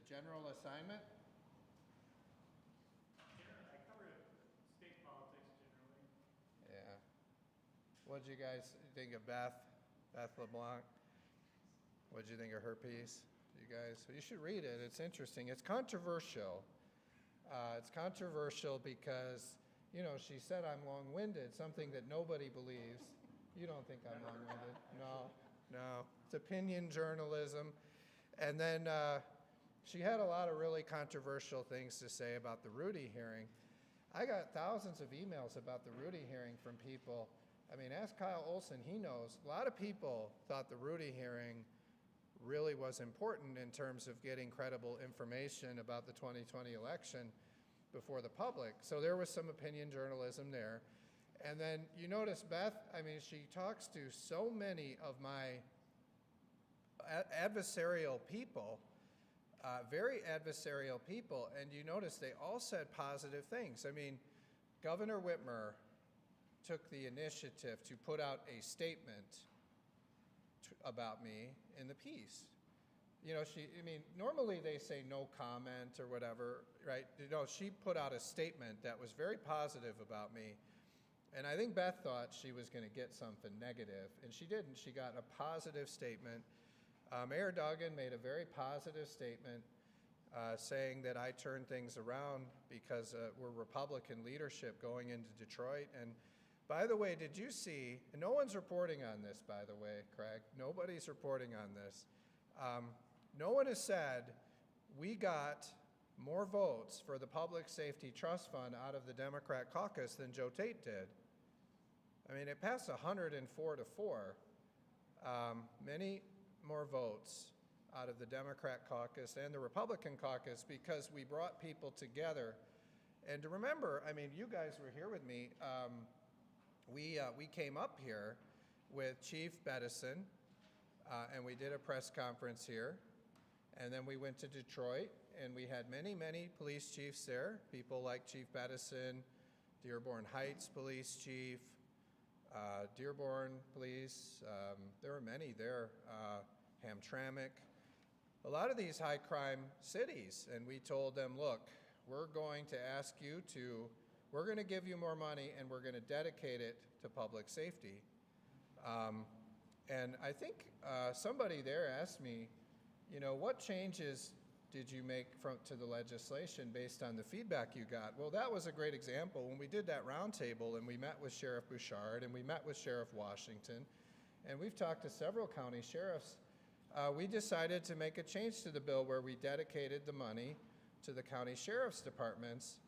General assignment? I covered state politics generally. Yeah. What did you guys think of Beth LeBlanc? What did you think of her piece? You guys, you should read it. It's interesting. It's controversial. It's controversial because, you know, she said I'm long-winded, something that nobody believes. You don't think I'm long-winded? No. It's opinion journalism. And then she had a lot of really controversial things to say about the Rudy hearing. I got thousands of emails about the Rudy hearing from people. I mean, ask Kyle Olson, he knows. A lot of people thought the Rudy hearing really was important in terms of getting credible information about the 2020 election before the public. So there was some opinion journalism there. And then you notice Beth, I mean, she talks to so many of my adversarial people, very adversarial people, and you notice they all said positive things. I mean, Governor Whitmer took the initiative to put out a statement about me in the piece. You know, normally they say no comment or whatever, right? You know, she put out a statement that was very positive about me. And I think Beth thought she was going to get something negative, and she didn't. She got a positive statement. Mayor Duggan made a very positive statement saying that I turned things around because we're Republican leadership going into Detroit, and By the way, did you see, and no one's reporting on this, by the way, Craig, nobody's reporting on this. No one has said we got more votes for the Public Safety Trust Fund out of the Democrat caucus than Joe Tate did. I mean, it passed 104 to 4. Many more votes out of the Democrat caucus and the Republican caucus because we brought people together. And to remember, I mean, you guys were here with me. We came up here with Chief Bettison, and we did a press conference here. And then we went to Detroit, and we had many, many police chiefs there, people like Chief Bettison, Dearborn Heights Police Chief, Dearborn Police, there were many there, Hamtramck, a lot of these high crime cities. And we told them, look, we're going to ask you to, we're going to give you more money and we're going to dedicate it to public safety. And I think somebody there asked me, you know, what changes did you make to the legislation based on the feedback you got? Well, that was a great example. When we did that roundtable and we met with Sheriff Bouchard and we met with Sheriff Washington, and we've talked to several county sheriffs, we decided to make a change to the bill where we dedicated the money to the county sheriff's departments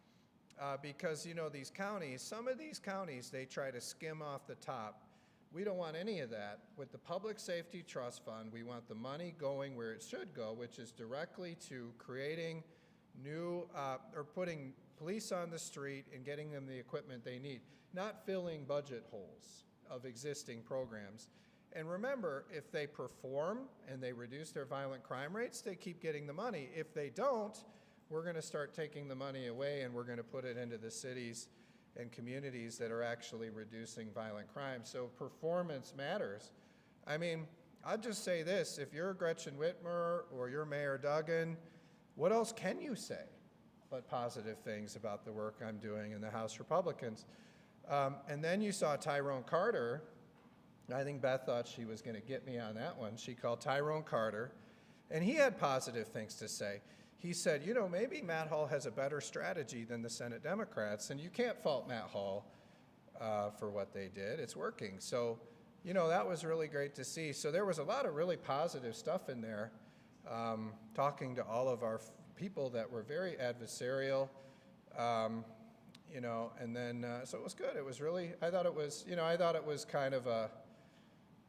because, you know, these counties, some of these counties, they try to skim off the top. We don't want any of that. With the Public Safety Trust Fund, we want the money going where it should go, which is directly to creating new, or putting police on the street and getting them the equipment they need, not filling budget holes of existing programs. And remember, if they perform and they reduce their violent crime rates, they keep getting the money. If they don't, we're going to start taking the money away and we're going to put it into the cities and communities that are actually reducing violent crime. So performance matters. I mean, I'll just say this, if you're Gretchen Whitmer or you're Mayor Duggan, what else can you say but positive things about the work I'm doing in the House Republicans? And then you saw Tyrone Carter. I think Beth thought she was going to get me on that one. She called Tyrone Carter, and he had positive things to say. He said, you know, maybe Matt Hall has a better strategy than the Senate Democrats, and you can't fault Matt Hall for what they did. It's working. So, you know, that was really great to see. So there was a lot of really positive stuff in there, talking to all of our people that were very adversarial, you know, and then, so it was good. It was really, I thought it was, you know, I thought it was kind of a,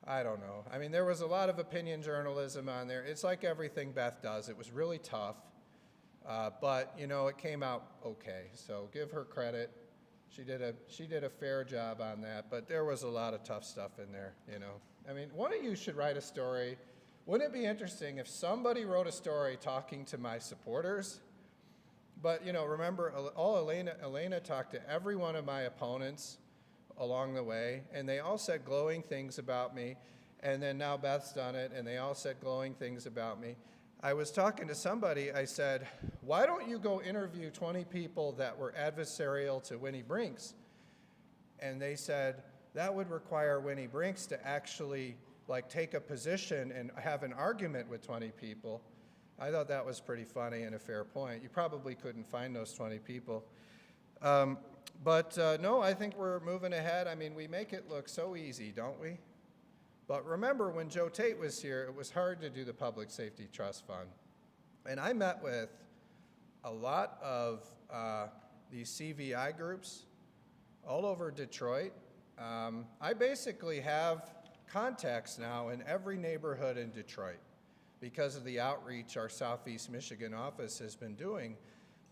I don't know. I mean, there was a lot of opinion journalism on there. It's like everything Beth does. It was really tough. But, you know, it came out okay, so give her credit. She did a fair job on that, but there was a lot of tough stuff in there, you know. I mean, one of you should write a story. Wouldn't it be interesting if somebody wrote a story talking to my supporters? But, you know, remember, Elena talked to every one of my opponents along the way, and they all said glowing things about me, and then now Beth's done it, and they all said glowing things about me. I was talking to somebody, I said, why don't you go interview 20 people that were adversarial to Winnie Brinks? And they said, that would require Winnie Brinks to actually like take a position and have an argument with 20 people. I thought that was pretty funny and a fair point. You probably couldn't find those 20 people. But no, I think we're moving ahead. I mean, we make it look so easy, don't we? But remember, when Joe Tate was here, it was hard to do the Public Safety Trust Fund. And I met with a lot of these CVI groups all over Detroit. I basically have contacts now in every neighborhood in Detroit because of the outreach our Southeast Michigan office has been doing,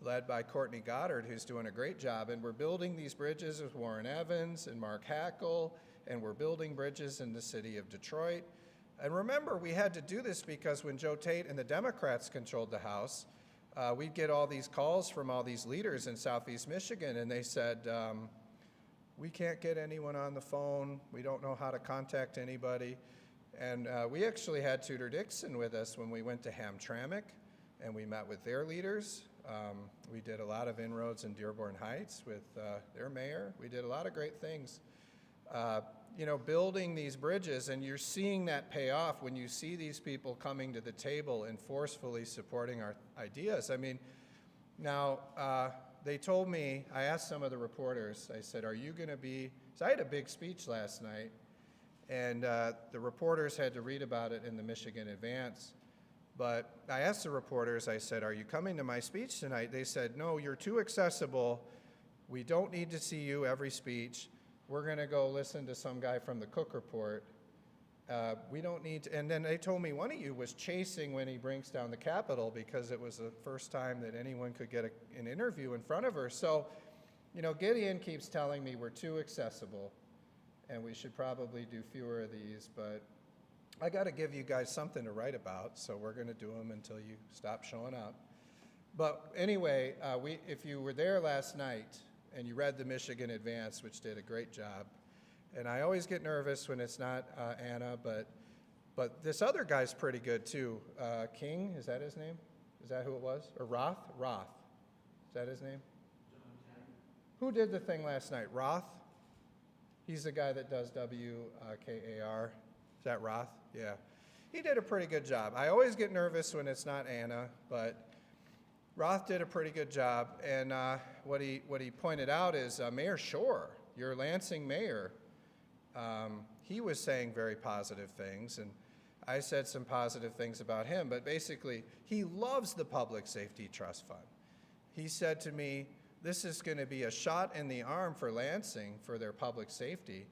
led by Courtney Goddard, who's doing a great job. And we're building these bridges with Warren Evans and Mark Hackle, and we're building bridges in the city of Detroit. And remember, we had to do this because when Joe Tate and the Democrats controlled the House, we'd get all these calls from all these leaders in Southeast Michigan, and they said, we can't get anyone on the phone, we don't know how to contact anybody. And we actually had Tudor Dixon with us when we went to Hamtramck, and we met with their leaders. We did a lot of inroads in Dearborn Heights with their mayor. We did a lot of great things. You know, building these bridges, and you're seeing that pay off when you see these people coming to the table and forcefully supporting our ideas. I mean, now, they told me, I asked some of the reporters, I said, are you going to be So I had a big speech last night, and the reporters had to read about it in the Michigan Advance. But I asked the reporters, I said, "Are you coming to my speech tonight?" They said, "No, you're too accessible. We don't need to see you every speech. We're going to go listen to some guy from the Cook Report. We don't need to," and then they told me one of you was chasing when he brings down the Capitol because it was the first time that anyone could get an interview in front of her. So, you know, Gideon keeps telling me we're too accessible and we should probably do fewer of these, but I got to give you guys something to write about, so we're going to do them until you stop showing up. But anyway, if you were there last night and you read the Michigan Advance, which did a great job, and I always get nervous when it's not Anna, but this other guy's pretty good too. King, is that his name? Is that who it was? Or Roth? Roth. Is that his name? Who did the thing last night? Roth? He's the guy that does WKAR. Is that Roth? Yeah. He did a pretty good job. I always get nervous when it's not Anna, but Roth did a pretty good job. And what he pointed out is Mayor Shore, your Lansing mayor, he was saying very positive things, and I said some positive things about him, but basically he loves the Public Safety Trust Fund. He said to me, this is going to be a shot in the arm for Lansing for their public safety.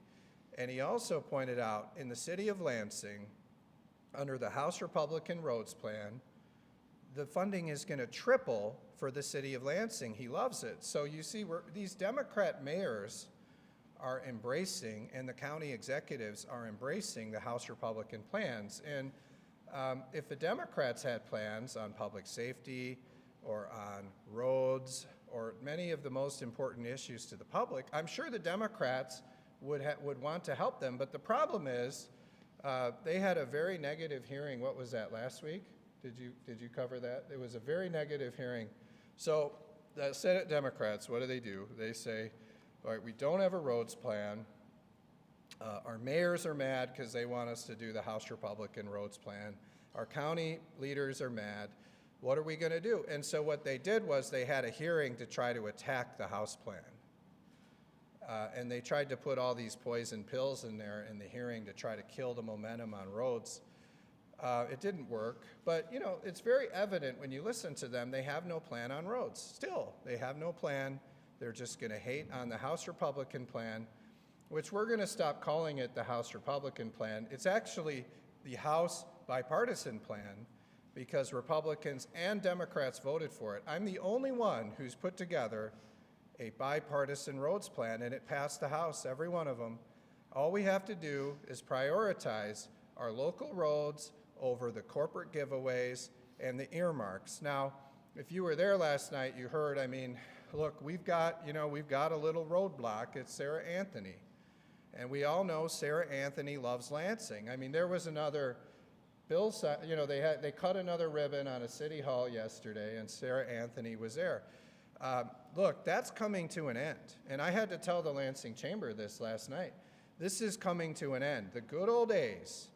And he also pointed out in the city of Lansing, under the House Republican Roads Plan, the funding is going to triple for the city of Lansing. He loves it. So you see, these Democrat mayors are embracing, and the county executives are embracing the House Republican plans. And if the Democrats had plans on public safety or on roads or many of the most important issues to the public, I'm sure the Democrats would want to help them. But the problem is they had a very negative hearing. What was that, last week? Did you cover that? It was a very negative hearing. So the Senate Democrats, what do? They say, all right, we don't have a roads plan. Our mayors are mad because they want us to do the House Republican roads plan. Our county leaders are mad. What are we going to do? And so what they did was they had a hearing to try to attack the House plan. And they tried to put all these poison pills in there in the hearing to try to kill the momentum on roads. It didn't work, but you know, it's very evident when you listen to them, they have no plan on roads. Still, they have no plan. They're just going to hate on the House Republican plan, which we're going to stop calling it the House Republican plan. It's actually the House bipartisan plan because Republicans and Democrats voted for it. I'm the only one who's put together a bipartisan roads plan, and it passed the House, every one of them. All we have to do is prioritize our local roads over the corporate giveaways and the earmarks. Now, if you were there last night, you heard, I mean, look, we've got a little roadblock. It's Sarah Anthony. And we all know Sarah Anthony loves Lansing. I mean, there was another bill, you know, they cut another ribbon on a city hall yesterday, and Sarah Anthony was there. Look, that's coming to an end. And I had to tell the Lansing Chamber this last night. This is coming to an end. The good old days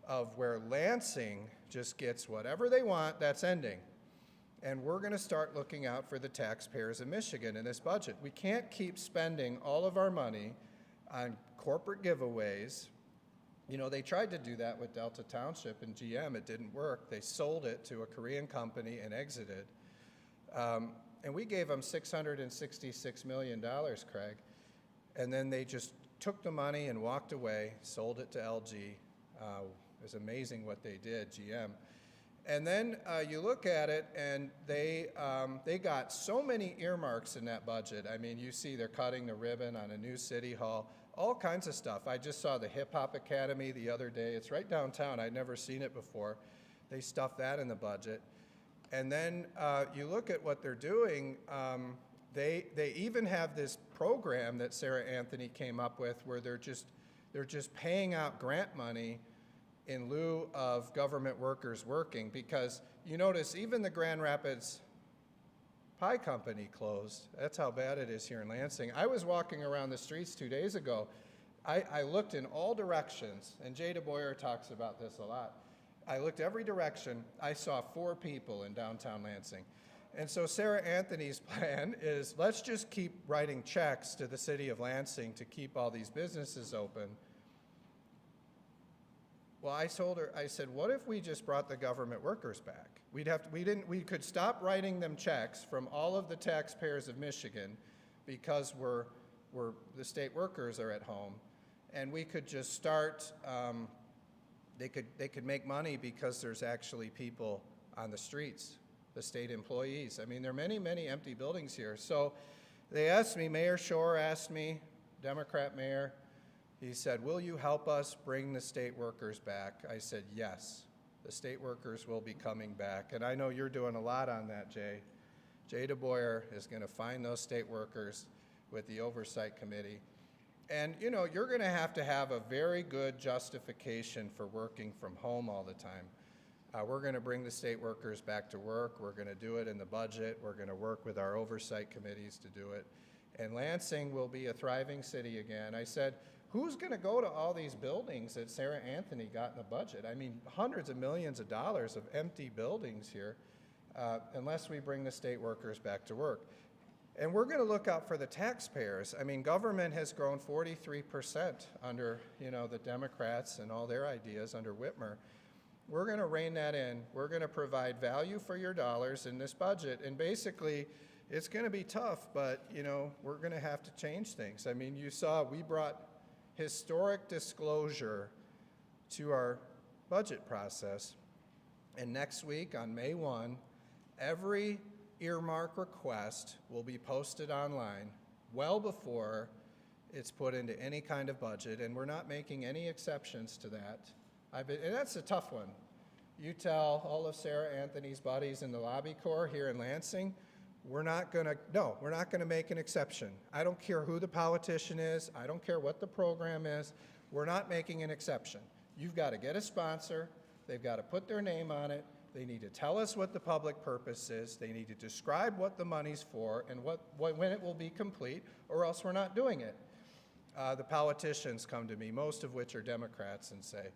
of where Lansing just gets whatever they want, that's ending. And we're going to start looking out for the taxpayers of Michigan in this budget. We can't keep spending all of our money on corporate giveaways. You know, they tried to do that with Delta Township and GM. It didn't work. They sold it to a Korean company and exited. And we gave them $666 million, Craig. And then they just took the money and walked away, sold it to LG. It was amazing what they did, GM. And then you look at it, and they got so many earmarks in that budget. I mean, you see they're cutting the ribbon on a new city hall, all kinds of stuff. I just saw the Hip Hop Academy the other day. It's right downtown. I'd never seen it before. They stuffed that in the budget. And then you look at what they're doing. They even have this program that Sarah Anthony came up with where they're just paying out grant money in lieu of government workers working, because you notice even the Grand Rapids Pie Company closed. That's how bad it is here in Lansing. I was walking around the streets 2 days ago. I looked in all directions, and Jay DeBoyer talks about this a lot. I looked every direction. I saw 4 people in downtown Lansing. And so Sarah Anthony's plan is, let's just keep writing checks to the city of Lansing to keep all these businesses open. Well, I told her, I said, what if we just brought the government workers back? We could stop writing them checks from all of the taxpayers of Michigan because the state workers are at home, and we could just start, they could make money because there's actually people on the streets, the state employees. I mean, there are many, many empty buildings here. So they asked me, Mayor Shore asked me, Democrat mayor, he said, will you help us bring the state workers back? I said, yes, the state workers will be coming back. And I know you're doing a lot on that, Jay. Jay DeBoyer is going to find those state workers with the oversight committee. And you know, you're going to have a very good justification for working from home all the time. We're going to bring the state workers back to work. We're going to do it in the budget. We're going to work with our oversight committees to do it. And Lansing will be a thriving city again. I said, who's going to go to all these buildings that Sarah Anthony got in the budget? I mean, hundreds of millions of dollars of empty buildings here, unless we bring the state workers back to work. And we're going to look out for the taxpayers. I mean, government has grown 43% under, you know, the Democrats and all their ideas under Whitmer. We're going to rein that in. We're going to provide value for your dollars in this budget. And basically, it's going to be tough, but, you know, we're going to have to change things. I mean, you saw we brought historic disclosure to our budget process. And next week, on May 1, every earmark request will be posted online well before it's put into any kind of budget, and we're not making any exceptions to that. And that's a tough one. You tell all of Sarah Anthony's buddies in the lobby corps here in Lansing, we're not gonna make an exception. I don't care who the politician is, I don't care what the program is, we're not making an exception. You've got to get a sponsor, they've got to put their name on it, they need to tell us what the public purpose is, they need to describe what the money's for and when it will be complete, or else we're not doing it. The politicians come to me, most of which are Democrats, and say,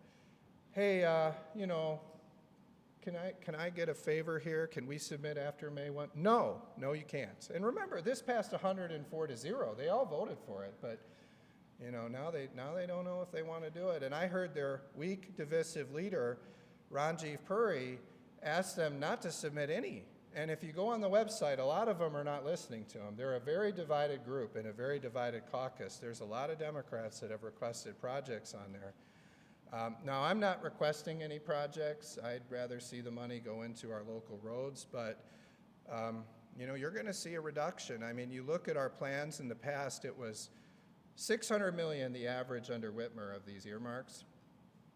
hey, you know, can I get a favor here? Can we submit after May 1? No, you can't. And remember, this passed 104-0. They all voted for it, but you know, now they don't know if they want to do it. And I heard their weak, divisive leader, Ranjiv Puri, ask them not to submit any. And if you go on the website, a lot of them are not listening to him. They're a very divided group and a very divided caucus. There's a lot of Democrats that have requested projects on there. Now, I'm not requesting any projects. I'd rather see the money go into our local roads, but you know, you're going to see a reduction. I mean, you look at our plans in the past, it was $600 million, the average under Whitmer of these earmarks.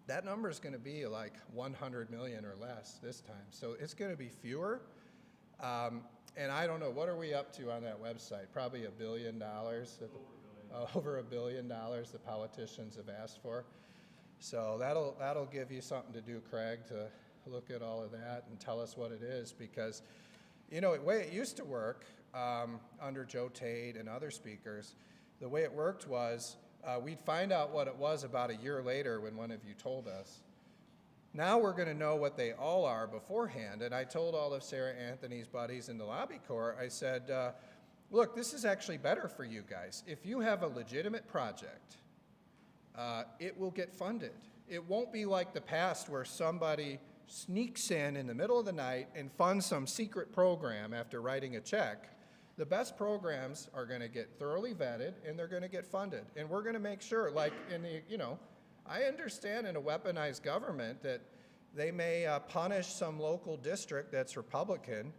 That number is going to be like $100 million or less this time. So it's going to be fewer. And I don't know, what are we up to on that website? Probably $1 billion. Over $1 billion the politicians have asked for. So that'll give you something to do, Craig, to look at all of that and tell us what it is, because, you know, the way it used to work under Joe Tate and other speakers, the way it worked was we'd find out what it was about a year later when one of you told us. Now we're going to know what they all are beforehand. And I told all of Sarah Anthony's buddies in the lobby corps, I said, look, this is actually better for you guys. If you have a legitimate project, it will get funded. It won't be like the past where somebody sneaks in the middle of the night and funds some secret program after writing a check. The best programs are going to get thoroughly vetted and they're going to get funded. And we're going to make sure, like in the, you know, I understand in a weaponized government that they may punish some local district that's Republican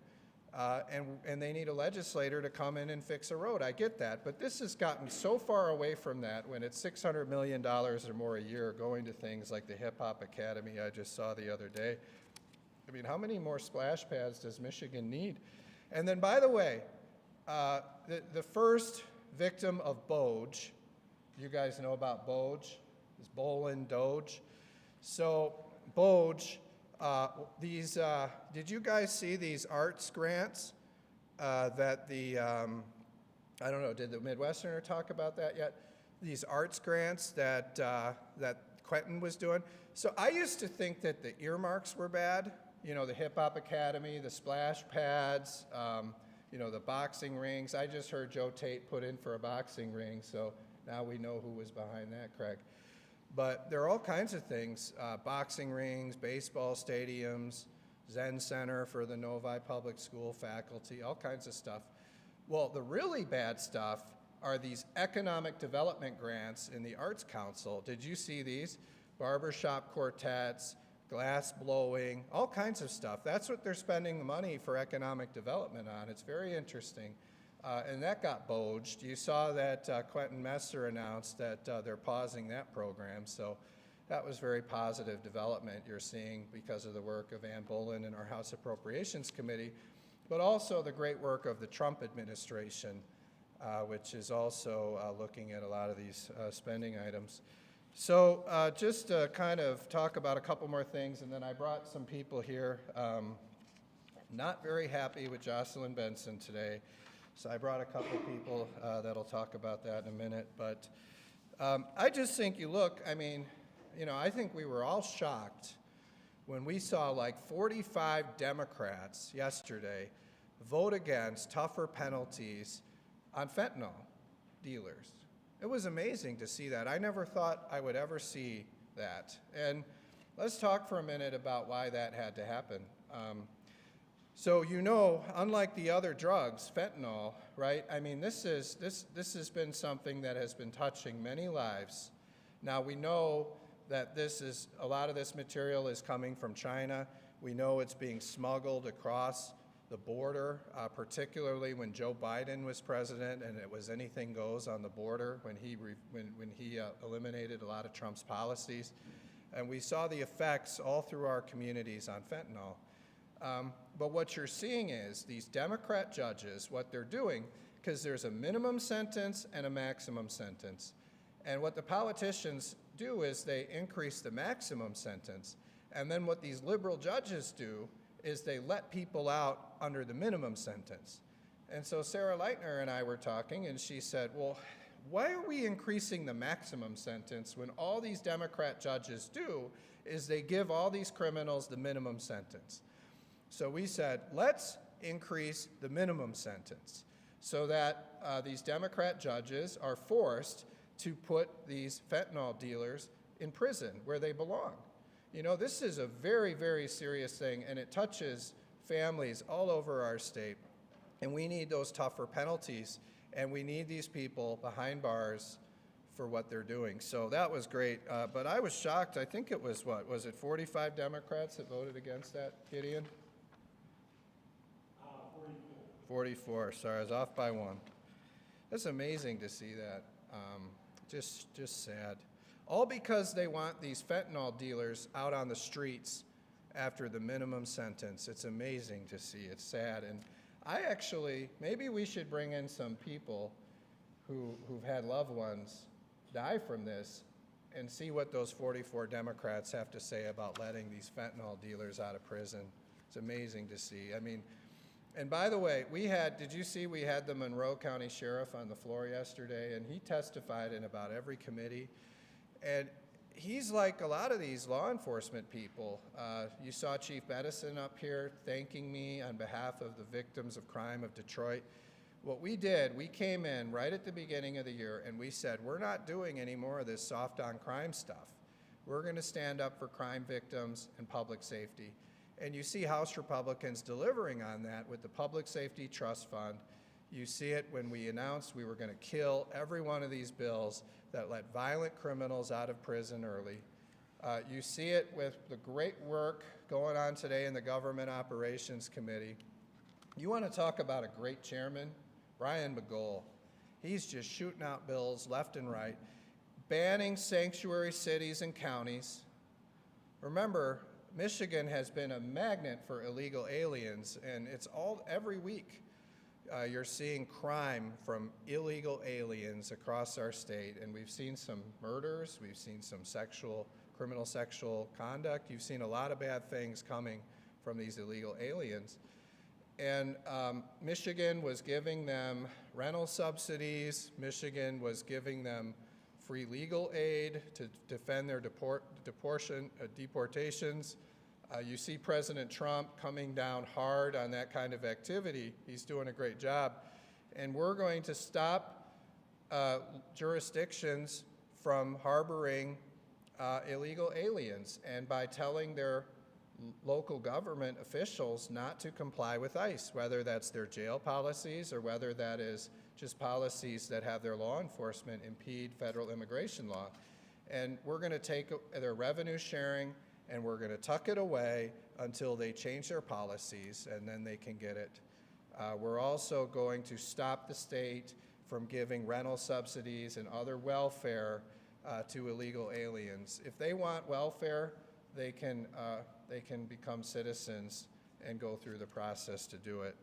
and they need a legislator to come in and fix a road. I get that, but this has gotten so far away from that when it's $600 million or more a year going to things like the Hip Hop Academy I just saw the other day. I mean, how many more splash pads does Michigan need? And then, by the way, the first victim of Doge, you guys know about Doge, is Bolin Doge. So Doge, did you guys see these arts grants that the, I don't know, did the Midwesterner talk about that yet? These arts grants that Quentin was doing. So I used to think that the earmarks were bad. you know, the Hip Hop Academy, the splash pads, you know, the boxing rings. I just heard Joe Tate put in for a boxing ring, so now we know who was behind that, Craig. But there are all kinds of things, boxing rings, baseball stadiums, Zen Center for the Novi Public School faculty, all kinds of stuff. Well, the really bad stuff are these economic development grants in the Arts Council. Did you see these? Barbershop quartets, glass blowing, all kinds of stuff. That's what they're spending the money for economic development on. It's very interesting. And that got boged. You saw that Quentin Messer announced that they're pausing that program. So that was very positive development you're seeing because of the work of Ann Bolin and our House Appropriations Committee, but also the great work of the Trump administration, which is also looking at a lot of these spending items. So just to kind of talk about a couple more things, and then I brought some people here. Not very happy with Jocelyn Benson today, so I brought a couple people that'll talk about that in a minute. But I just think you look, I mean, you know, I think we were all shocked when we saw like 45 Democrats yesterday vote against tougher penalties on fentanyl dealers. It was amazing to see that. I never thought I would ever see that. And let's talk for a minute about why that had to happen. So you know, unlike the other drugs, fentanyl, right? I mean, this has been something that has been touching many lives. Now we know that a lot of this material is coming from China. We know it's being smuggled across the border, particularly when Joe Biden was president, and it was anything goes on the border when he eliminated a lot of Trump's policies. And we saw the effects all through our communities on fentanyl. But what you're seeing is these Democrat judges, what they're doing, because there's a minimum sentence and a maximum sentence. And what the politicians do is they increase the maximum sentence. And then what these liberal judges do is they let people out under the minimum sentence. And so Sarah Leitner and I were talking, and she said, well, why are we increasing the maximum sentence when all these Democrat judges do is they give all these criminals the minimum sentence? So we said, let's increase the minimum sentence so that these Democrat judges are forced to put these fentanyl dealers in prison where they belong. You know, this is a very, very serious thing, and it touches families all over our state. And we need those tougher penalties, and we need these people behind bars for what they're doing. So that was great. But I was shocked. I think it was, what, was it 45 Democrats that voted against that, Gideon? 44. Sorry, I was off by one. It's amazing to see that. Just sad. All because they want these fentanyl dealers out on the streets after the minimum sentence. It's amazing to see. It's sad. And I actually, maybe we should bring in some people who've had loved ones die from this and see what those 44 Democrats have to say about letting these fentanyl dealers out of prison. It's amazing to see. I mean, and by the way, did you see we had the Monroe County Sheriff on the floor yesterday, and he testified in about every committee. And he's like a lot of these law enforcement people. You saw Chief Edison up here thanking me on behalf of the victims of crime of Detroit. What we did, we came in right at the beginning of the year and we said, we're not doing any more of this soft on crime stuff. We're going to stand up for crime victims and public safety. And you see House Republicans delivering on that with the Public Safety Trust Fund. You see it when we announced we were going to kill every one of these bills that let violent criminals out of prison early. You see it with the great work going on today in the Government Operations Committee. You want to talk about a great chairman? Brian McGoal. He's just shooting out bills left and right, banning sanctuary cities and counties. Remember, Michigan has been a magnet for illegal aliens, and it's every week. You're seeing crime from illegal aliens across our state, and we've seen some murders, we've seen some criminal sexual conduct, you've seen a lot of bad things coming from these illegal aliens. And Michigan was giving them rental subsidies, Michigan was giving them free legal aid to defend their deportations. You see President Trump coming down hard on that kind of activity. He's doing a great job. And we're going to stop jurisdictions from harboring illegal aliens, and by telling their local government officials not to comply with ICE, whether that's their jail policies or whether that is just policies that have their law enforcement impede federal immigration law. And we're going to take their revenue sharing and we're going to tuck it away until they change their policies, and then they can get it. We're also going to stop the state from giving rental subsidies and other welfare to illegal aliens. If they want welfare, they can become citizens and go through the process to do it.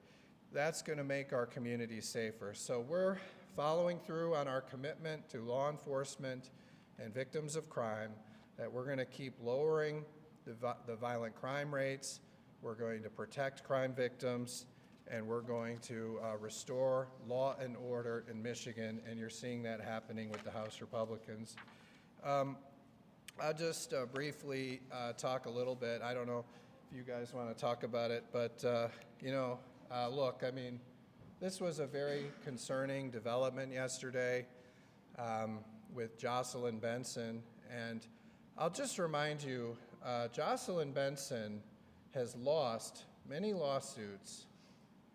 That's going to make our community safer. So we're following through on our commitment to law enforcement and victims of crime, that we're going to keep lowering the violent crime rates, we're going to protect crime victims, and we're going to restore law and order in Michigan, and you're seeing that happening with the House Republicans. I'll just briefly talk a little bit. I don't know if you guys want to talk about it, but look, I mean, this was a very concerning development yesterday with Jocelyn Benson, and I'll just remind you, Jocelyn Benson has lost many lawsuits,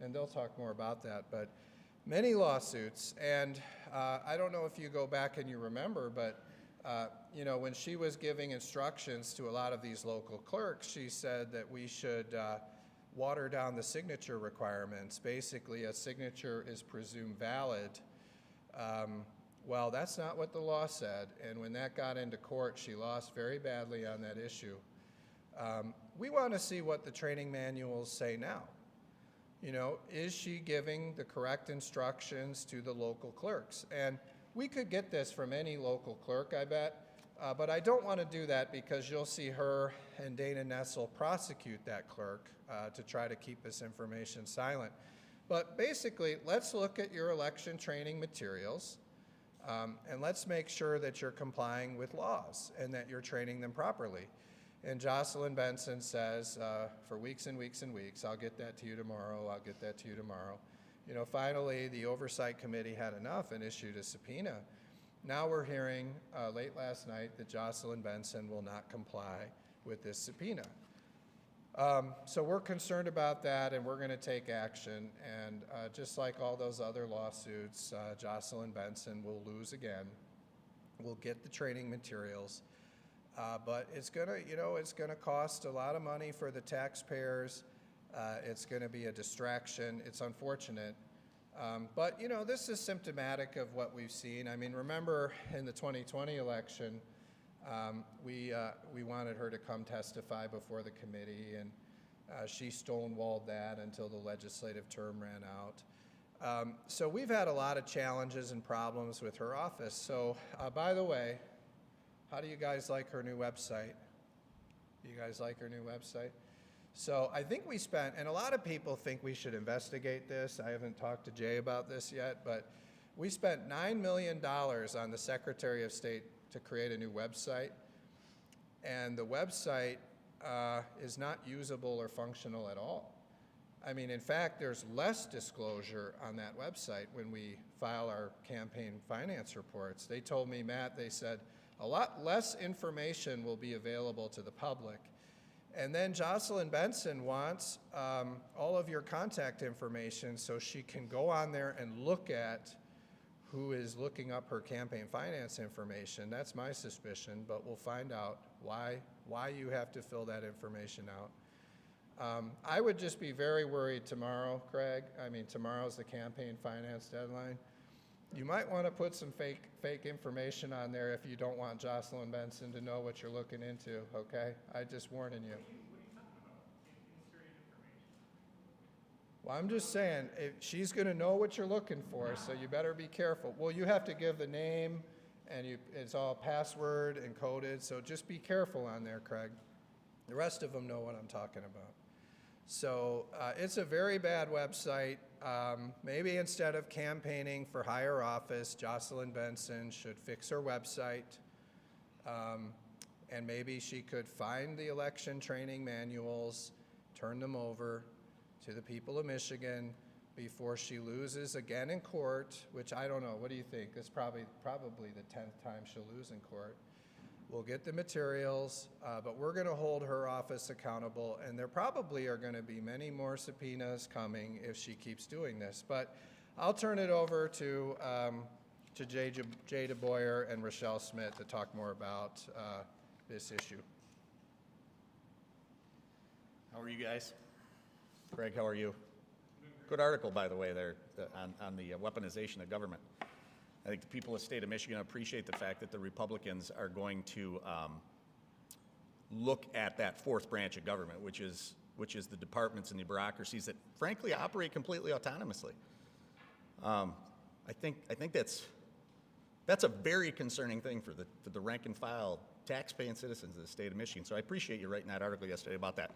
and they'll talk more about that, but many lawsuits, and I don't know if you go back and you remember, but when she was giving instructions to a lot of these local clerks, she said that we should water down the signature requirements. Basically, a signature is presumed valid. Well, that's not what the law said, and when that got into court, she lost very badly on that issue. We want to see what the training manuals say now. Is she giving the correct instructions to the local clerks? And we could get this from any local clerk, I bet, but I don't want to do that because you'll see her and Dana Nessel prosecute that clerk to try to keep this information silent. But basically, let's look at your election training materials, and let's make sure that you're complying with laws and that you're training them properly. And Jocelyn Benson says, for weeks and weeks and weeks, I'll get that to you tomorrow, I'll get that to you tomorrow. Finally, the Oversight Committee had enough and issued a subpoena. Now we're hearing late last night that Jocelyn Benson will not comply with this subpoena. So we're concerned about that, and we're going to take action. And just like all those other lawsuits, Jocelyn Benson will lose again. We'll get the training materials, but it's going to cost a lot of money for the taxpayers. It's going to be a distraction. It's unfortunate. But this is symptomatic of what we've seen. I mean, remember in the 2020 election, we wanted her to come testify before the committee, and she stonewalled that until the legislative term ran out. So we've had a lot of challenges and problems with her office. So by the way, how do you guys like her new website? Do you guys like her new website? So I think we spent, and a lot of people think we should investigate this. I haven't talked to Jay about this yet, but we spent $9 million on the Secretary of State to create a new website, and the website is not usable or functional at all. I mean, in fact, there's less disclosure on that website when we file our campaign finance reports. They told me, Matt, they said, a lot less information will be available to the public. And then Jocelyn Benson wants all of your contact information so she can go on there and look at who is looking up her campaign finance information. That's my suspicion, but we'll find out why you have to fill that information out. I would just be very worried tomorrow, Craig. I mean, tomorrow's the campaign finance deadline. You might want to put some fake information on there if you don't want Jocelyn Benson to know what you're looking into, okay? I'm just warning you. What are you talking about? Inserting information? Well, I'm just saying, she's going to know what you're looking for, so you better be careful. Well, you have to give the name, and it's all password encoded, so just be careful on there, Craig. The rest of them know what I'm talking about. So it's a very bad website. Maybe instead of campaigning for higher office, Jocelyn Benson should fix her website. and maybe she could find the election training manuals, turn them over to the people of Michigan before she loses again in court, which I don't know. What do you think? It's probably the 10th time she'll lose in court. We'll get the materials, but we're going to hold her office accountable, and there probably are going to be many more subpoenas coming if she keeps doing this. But I'll turn it over to Jay DeBoyer and Rochelle Smith to talk more about this issue. How are you guys? Greg, how are you? Good article, by the way, there on the weaponization of government. I think the people of the state of Michigan appreciate the fact that the Republicans are going to look at that fourth branch of government, which is the departments and the bureaucracies that, frankly, operate completely autonomously. I think that's a very concerning thing for the rank and file tax-paying citizens of the state of Michigan. So I appreciate you writing that article yesterday about that.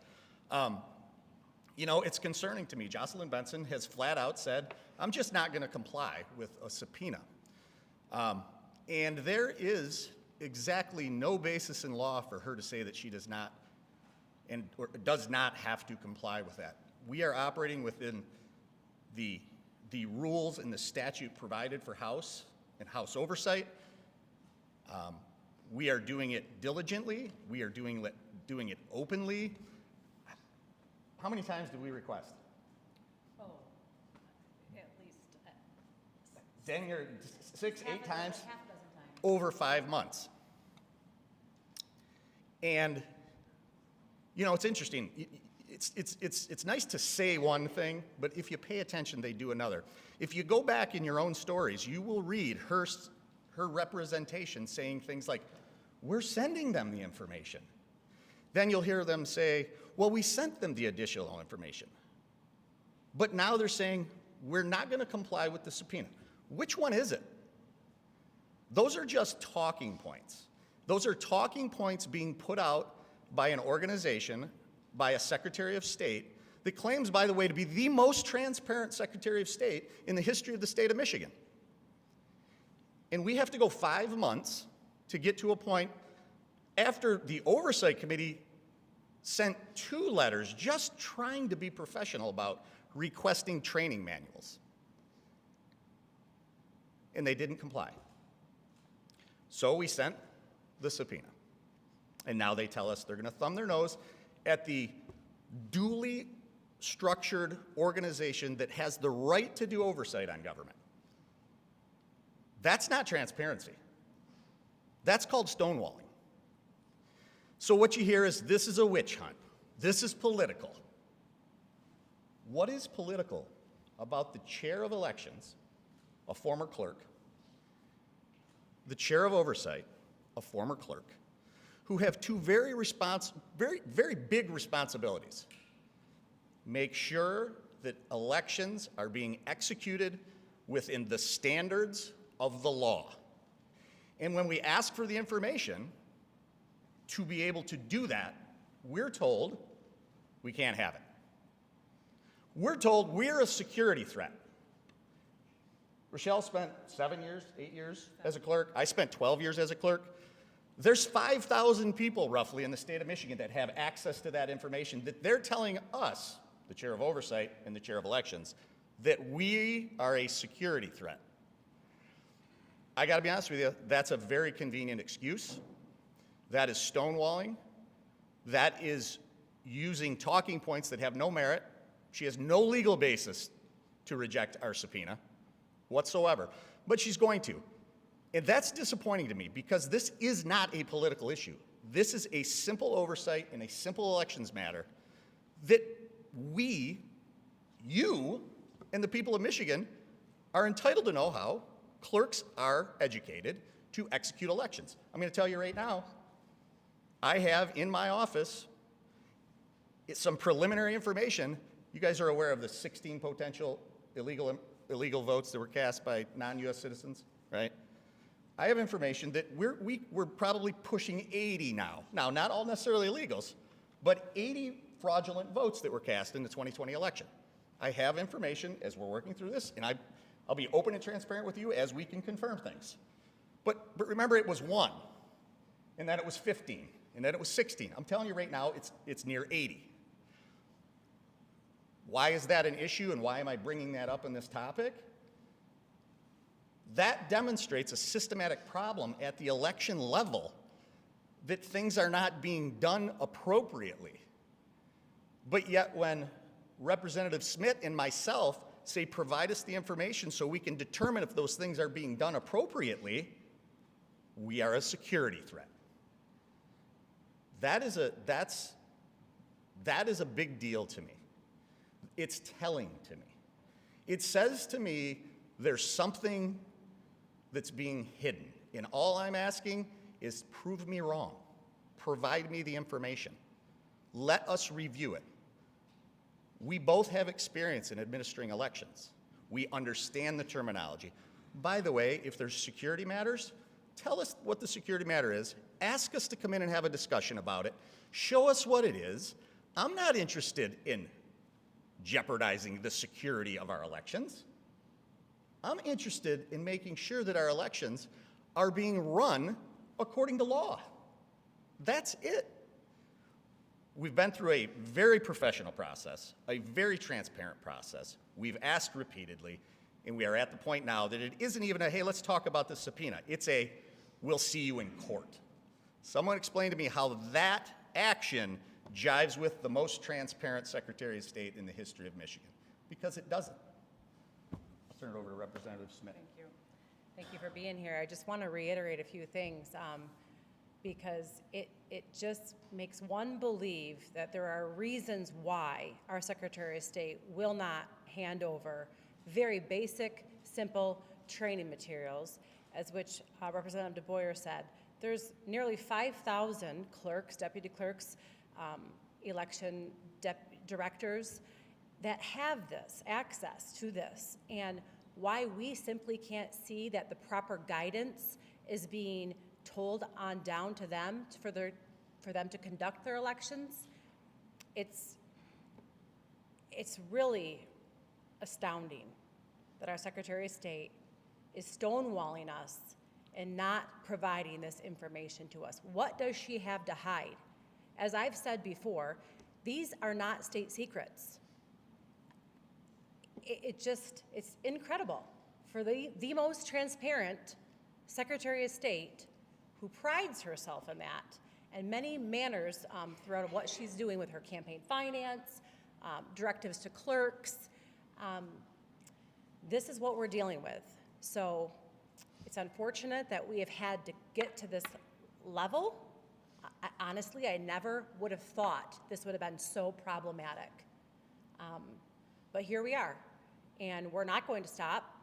You know, it's concerning to me. Jocelyn Benson has flat out said, I'm just not going to comply with a subpoena. And there is exactly no basis in law for her to say that she does not or does not have to comply with that. We are operating within the rules and the statute provided for House and House oversight. We are doing it diligently. We are doing it openly. How many times did we request? Oh, at least Dang near 6, 8 times half a dozen times. over 5 months. And, you know, it's interesting. It's nice to say one thing, but if you pay attention, they do another. If you go back in your own stories, you will read her representation saying things like, we're sending them the information. Then you'll hear them say, well, we sent them the additional information. But now they're saying, we're not going to comply with the subpoena. Which one is it? Those are just talking points. Those are talking points being put out by an organization, by a Secretary of State, that claims, by the way, to be the most transparent Secretary of State in the history of the state of Michigan. And we have to go 5 months to get to a point after the Oversight Committee sent 2 letters just trying to be professional about requesting training manuals. And they didn't comply. So we sent the subpoena. And now they tell us they're going to thumb their nose at the duly structured organization that has the right to do oversight on government. That's not transparency. That's called stonewalling. So what you hear is, this is a witch hunt. This is political. What is political about the chair of elections, a former clerk, the chair of oversight, a former clerk, who have 2 very big responsibilities? Make sure that elections are being executed within the standards of the law. And when we ask for the information to be able to do that, we're told we can't have it. We're told we're a security threat. Rochelle spent 7 years, 8 years as a clerk. I spent 12 years as a clerk. There's 5,000 people roughly in the state of Michigan that have access to that information that they're telling us, the chair of oversight and the chair of elections, that we are a security threat. I got to be honest with you, that's a very convenient excuse. That is stonewalling. That is using talking points that have no merit. She has no legal basis to reject our subpoena whatsoever, but she's going to. And that's disappointing to me, because this is not a political issue. This is a simple oversight and a simple elections matter that we, you, and the people of Michigan are entitled to know how clerks are educated to execute elections. I'm going to tell you right now, I have in my office some preliminary information. You guys are aware of the 16 potential illegal votes that were cast by non-U.S. citizens, right? I have information that we're probably pushing 80 now. Now, not all necessarily illegals, but 80 fraudulent votes that were cast in the 2020 election. I have information as we're working through this, and I'll be open and transparent with you as we can confirm things. But remember, it was 1, and then it was 15, and then it was 16. I'm telling you right now, it's near 80. Why is that an issue, and why am I bringing that up in this topic? That demonstrates a systematic problem at the election level, that things are not being done appropriately. But yet when Representative Smith and myself say, provide us the information so we can determine if those things are being done appropriately, we are a security threat. That is a big deal to me. It's telling to me. It says to me there's something that's being hidden. And all I'm asking is prove me wrong. Provide me the information. Let us review it. We both have experience in administering elections. We understand the terminology. By the way, if there's security matters, tell us what the security matter is. Ask us to come in and have a discussion about it. Show us what it is. I'm not interested in jeopardizing the security of our elections. I'm interested in making sure that our elections are being run according to law. That's it. We've been through a very professional process, a very transparent process. We've asked repeatedly, and we are at the point now that it isn't even a, hey, let's talk about the subpoena. It's a, we'll see you in court. Someone explain to me how that action jives with the most transparent Secretary of State in the history of Michigan, because it doesn't. I'll turn it over to Representative Smith. Thank you. Thank you for being here. I just want to reiterate a few things because it just makes one believe that there are reasons why our Secretary of State will not hand over very basic, simple training materials, as which Representative DeBoyer said. There's nearly 5,000 clerks, deputy clerks, election directors that have this, access to this, and why we simply can't see that the proper guidance is being told on down to them for them to conduct their elections. It's really astounding that our Secretary of State is stonewalling us and not providing this information to us. What does she have to hide? As I've said before, these are not state secrets. It's incredible for the most transparent Secretary of State, who prides herself in that, and many manners throughout what she's doing with her campaign finance, directives to clerks. This is what we're dealing with. So it's unfortunate that we have had to get to this level. Honestly, I never would have thought this would have been so problematic. But here we are, and we're not going to stop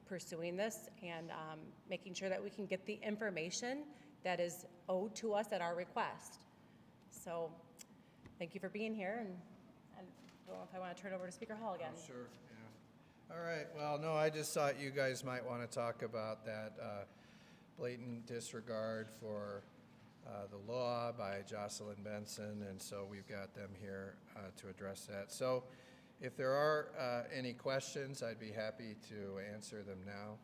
pursuing this and making sure that we can get the information that is owed to us at our request. So thank you for being here, and I don't know if I want to turn it over to Speaker Hall again. Oh, sure, yeah. All right, well, no, I just thought you guys might want to talk about that blatant disregard for the law by Jocelyn Benson, and so we've got them here to address that. So if there are any questions, I'd be happy to answer them now.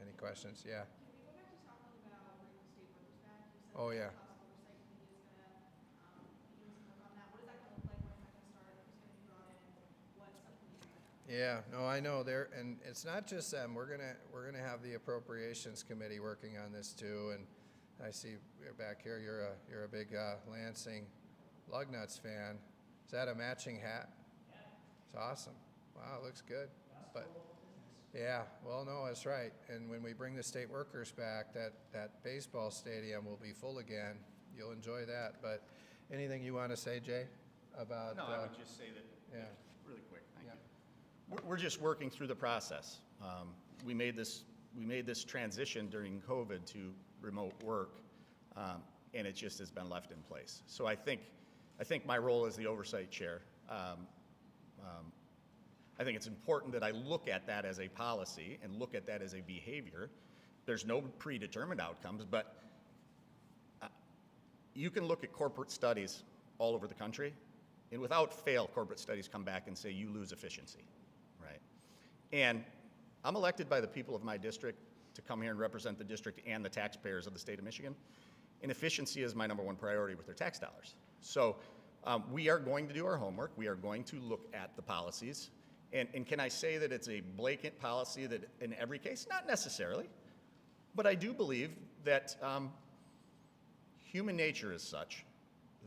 Any questions? Yeah. Can we go back to talking about bringing the state workers back? You said Oh, that yeah. the House Oversight Committee is going to be doing some work on that. What is that going to look like? When is that going to start? Who's going to be brought in? What subcommittees are going to Yeah, no, I know there, and it's not just them. We're gonna have the Appropriations Committee working on this too. And I see you're back here. You're a big Lansing Lugnuts fan. Is that a matching hat? Yeah. It's awesome. Wow, it looks good. But yeah, well, no, that's right. And when we bring the state workers back, that baseball stadium will be full again. You'll enjoy that. But anything you want to say, Jay, about? No, I would just say that, Yeah. really quick, thank you. We're just working through the process. We made this transition during COVID to remote work, and it just has been left in place. So I think my role as the oversight chair, I think it's important that I look at that as a policy and look at that as a behavior. There's no predetermined outcomes, but you can look at corporate studies all over the country, and without fail, corporate studies come back and say you lose efficiency, right? And I'm elected by the people of my district to come here and represent the district and the taxpayers of the state of Michigan. And efficiency is my number one priority with their tax dollars. So we are going to do our homework. We are going to look at the policies. And can I say that it's a blatant policy that in every case? Not necessarily. But I do believe that human nature is such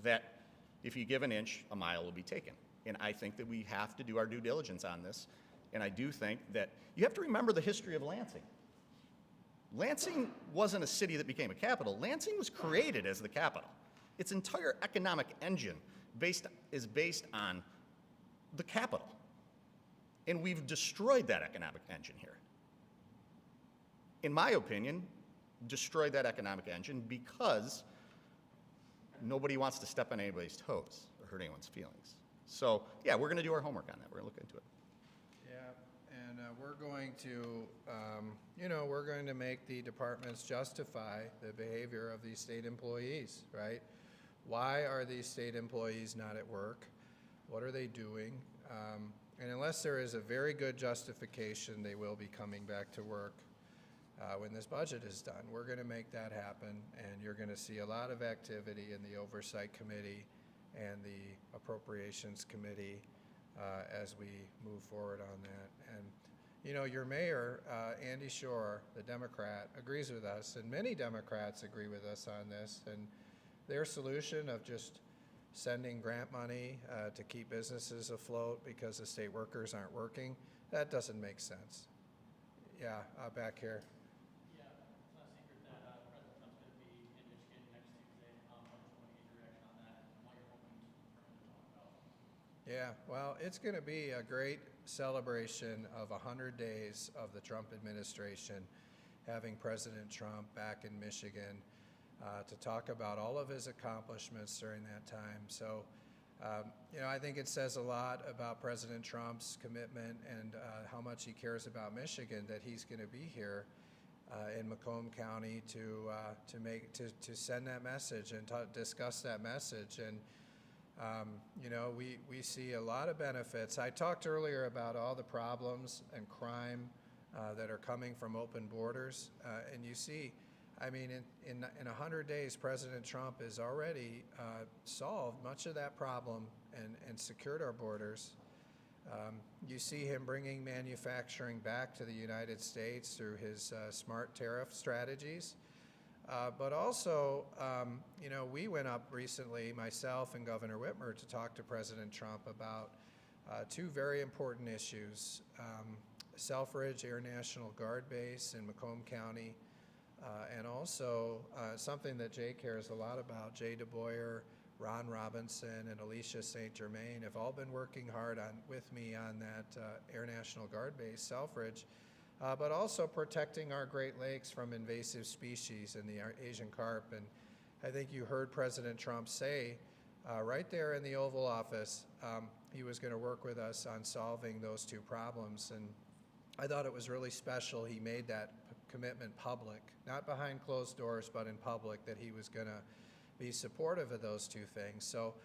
that if you give an inch, a mile will be taken. And I think that we have to do our due diligence on this. And I do think that you have to remember the history of Lansing. Lansing wasn't a city that became a capital. Lansing was created as the capital. Its entire economic engine is based on the capital. And we've destroyed that economic engine here. In my opinion, destroyed that economic engine because nobody wants to step on anybody's toes or hurt anyone's feelings. So, yeah, we're going to do our homework on that. We're going to look into it. Yeah, and we're going to, we're going to make the departments justify the behavior of these state employees, right? Why are these state employees not at work? What are they doing? And unless there is a very good justification, they will be coming back to work when this budget is done. We're going to make that happen, and you're going to see a lot of activity in the Oversight Committee and the Appropriations Committee as we move forward on that. And, your mayor, Andy Shore, the Democrat, agrees with us, and many Democrats agree with us on this. And their solution of just sending grant money to keep businesses afloat because the state workers aren't working, that doesn't make sense. Yeah, back here. Yeah, it's not a secret that President Trump's going to be in Michigan next Tuesday. I just want to get your reaction on that and what you're hoping for him to talk about. Yeah, well, it's going to be a great celebration of 100 days of the Trump administration, having President Trump back in Michigan to talk about all of his accomplishments during that time. So, I think it says a lot about President Trump's commitment and how much he cares about Michigan that he's going to be here in Macomb County to send that message and discuss that message. And we see a lot of benefits. I talked earlier about all the problems and crime that are coming from open borders, and you see. I mean, in 100 days, President Trump has already solved much of that problem and secured our borders. You see him bringing manufacturing back to the United States through his smart tariff strategies. But also, we went up recently, myself and Governor Whitmer, to talk to President Trump about two very important issues. Selfridge Air National Guard Base in Macomb County, and also something that Jay cares a lot about. Jay DeBoyer, Ron Robinson, and Alicia St. Germain have all been working hard with me on that Air National Guard Base, Selfridge, but also protecting our Great Lakes from invasive species and the Asian carp. And I think you heard President Trump say right there in the Oval Office he was going to work with us on solving those two problems. And I thought it was really special he made that commitment public, not behind closed doors, but in public, that he was going to be supportive of those two things. So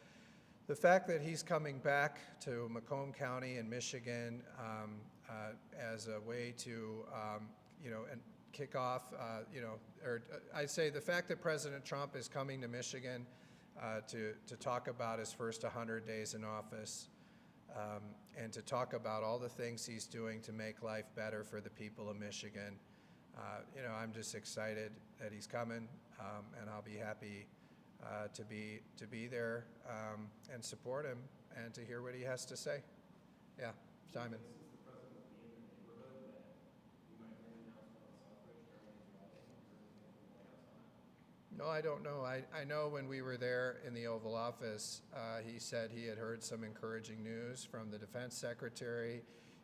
the fact that he's coming back to Macomb County in Michigan as a way to, and kick off, I'd say the fact that President Trump is coming to Michigan to talk about his first 100 days in office, and to talk about all the things he's doing to make life better for the people of Michigan. I'm just excited that he's coming, and I'll be happy to be there and support him and to hear what he has to say. Yeah, Simon. No, I don't know. I know when we were there in the Oval Office, he said he had heard some encouraging news from the Defense Secretary.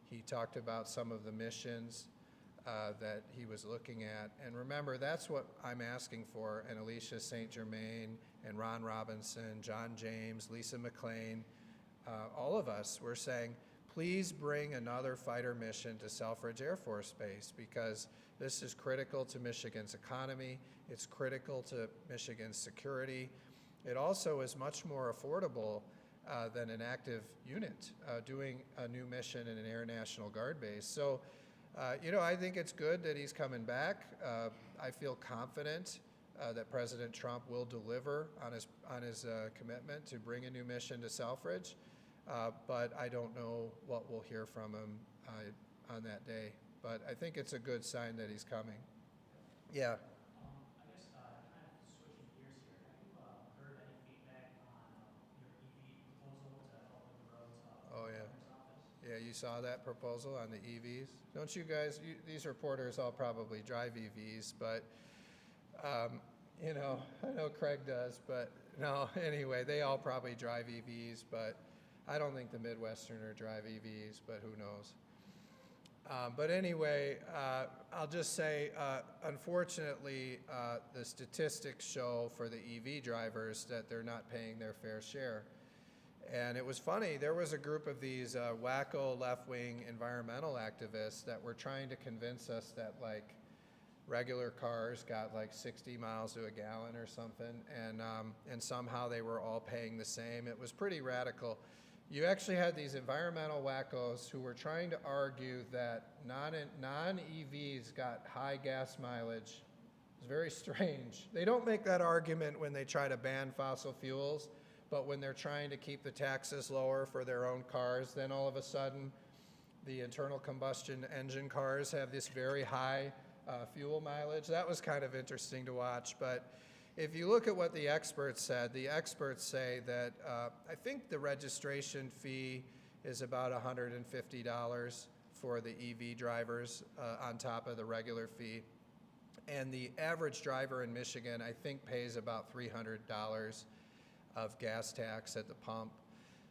He talked about some of the missions that he was looking at. And remember, that's what I'm asking for, and Alicia St. Germain and Ron Robinson, John James, Lisa McLean, all of us, we're saying, please bring another fighter mission to Selfridge Air Force Base, because this is critical to Michigan's economy. It's critical to Michigan's security. It also is much more affordable than an active unit doing a new mission in an Air National Guard base. So, I think it's good that he's coming back. I feel confident that President Trump will deliver on his commitment to bring a new mission to Selfridge, but I don't know what we'll hear from him on that day. But I think it's a good sign that he's coming. Yeah. I guess, kind of switching gears here, have you heard any feedback on your EV proposal to help with the roads? Oh, yeah. Governor's office? Yeah, you saw that proposal on the EVs? Don't you guys, these reporters all probably drive EVs, but, you know, I know Craig does, but no, anyway, they all probably drive EVs, but I don't think the Midwesterner drive EVs, but who knows? But anyway, I'll just say, unfortunately, the statistics show for the EV drivers that they're not paying their fair share. And it was funny, there was a group of these wacko left-wing environmental activists that were trying to convince us that like regular cars got like 60 miles to a gallon or something, and somehow they were all paying the same. It was pretty radical. You actually had these environmental wackos who were trying to argue that non-EVs got high gas mileage. It's very strange. They don't make that argument when they try to ban fossil fuels, but when they're trying to keep the taxes lower for their own cars, then all of a sudden the internal combustion engine cars have this very high fuel mileage. That was kind of interesting to watch, but if you look at what the experts said, the experts say that I think the registration fee is about $150 for the EV drivers on top of the regular fee. And the average driver in Michigan, I think, pays about $300 of gas tax at the pump.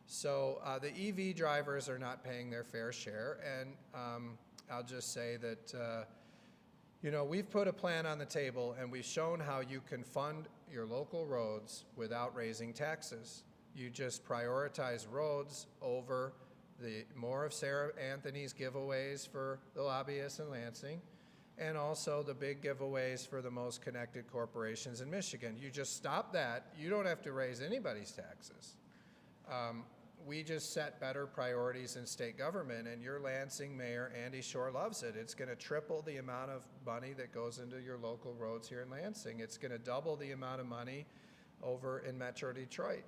So the EV drivers are not paying their fair share. And I'll just say that you know, we've put a plan on the table and we've shown how you can fund your local roads without raising taxes. You just prioritize roads over more of Sarah Anthony's giveaways for the lobbyists in Lansing, and also the big giveaways for the most connected corporations in Michigan. You just stop that. You don't have to raise anybody's taxes. We just set better priorities in state government, and your Lansing Mayor, Andy Shore, loves it. It's going to triple the amount of money that goes into your local roads here in Lansing. It's going to double the amount of money over in Metro Detroit.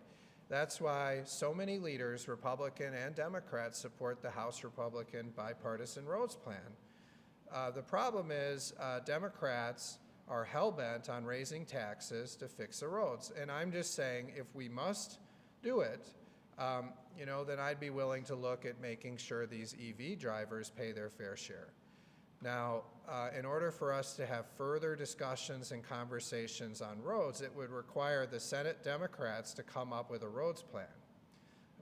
That's why so many leaders, Republican and Democrats, support the House Republican bipartisan roads plan. The problem is Democrats are hell-bent on raising taxes to fix the roads. And I'm just saying, if we must do it, you know, then I'd be willing to look at making sure these EV drivers pay their fair share. Now, in order for us to have further discussions and conversations on roads, it would require the Senate Democrats to come up with a roads plan.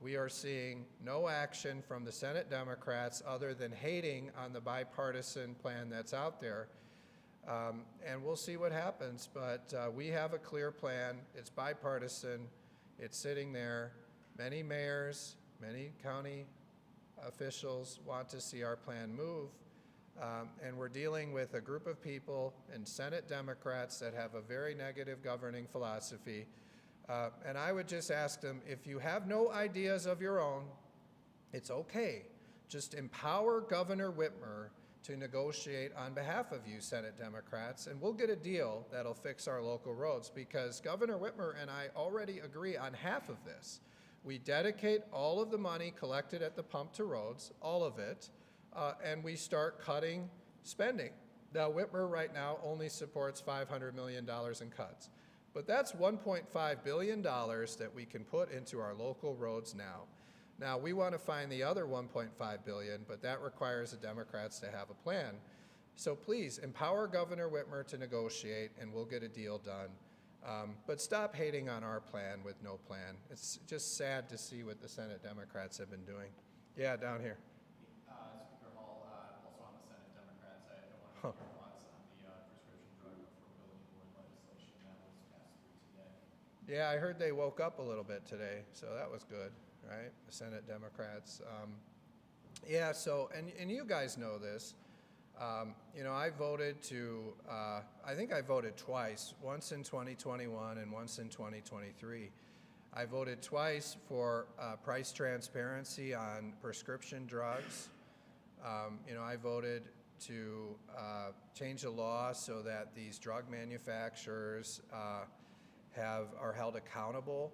We are seeing no action from the Senate Democrats other than hating on the bipartisan plan that's out there. And we'll see what happens, but we have a clear plan. It's bipartisan. It's sitting there. Many mayors, many county officials want to see our plan move, and we're dealing with a group of people and Senate Democrats that have a very negative governing philosophy, and I would just ask them, if you have no ideas of your own, it's okay. Just empower Governor Whitmer to negotiate on behalf of you, Senate Democrats, and we'll get a deal that'll fix our local roads, because Governor Whitmer and I already agree on half of this. We dedicate all of the money collected at the pump to roads, all of it, and we start cutting spending. Now, Whitmer right now only supports $500 million in cuts, but that's $1.5 billion that we can put into our local roads now. Now, we want to find the other $1.5 billion, but that requires the Democrats to have a plan. So please, empower Governor Whitmer to negotiate, and we'll get a deal done. But stop hating on our plan with no plan. It's just sad to see what the Senate Democrats have been doing. Yeah, down here. Speaker Hall, also on the Senate Democrats, I want to get your thoughts on the prescription drug affordability board legislation that was passed through today. Yeah, I heard they woke up a little bit today, so that was good, right? The Senate Democrats. Yeah, so, and you guys know this. You know, I voted to, I think I voted twice, once in 2021 and once in 2023. I voted twice for price transparency on prescription drugs. You know, I voted to change the law so that these drug manufacturers are held accountable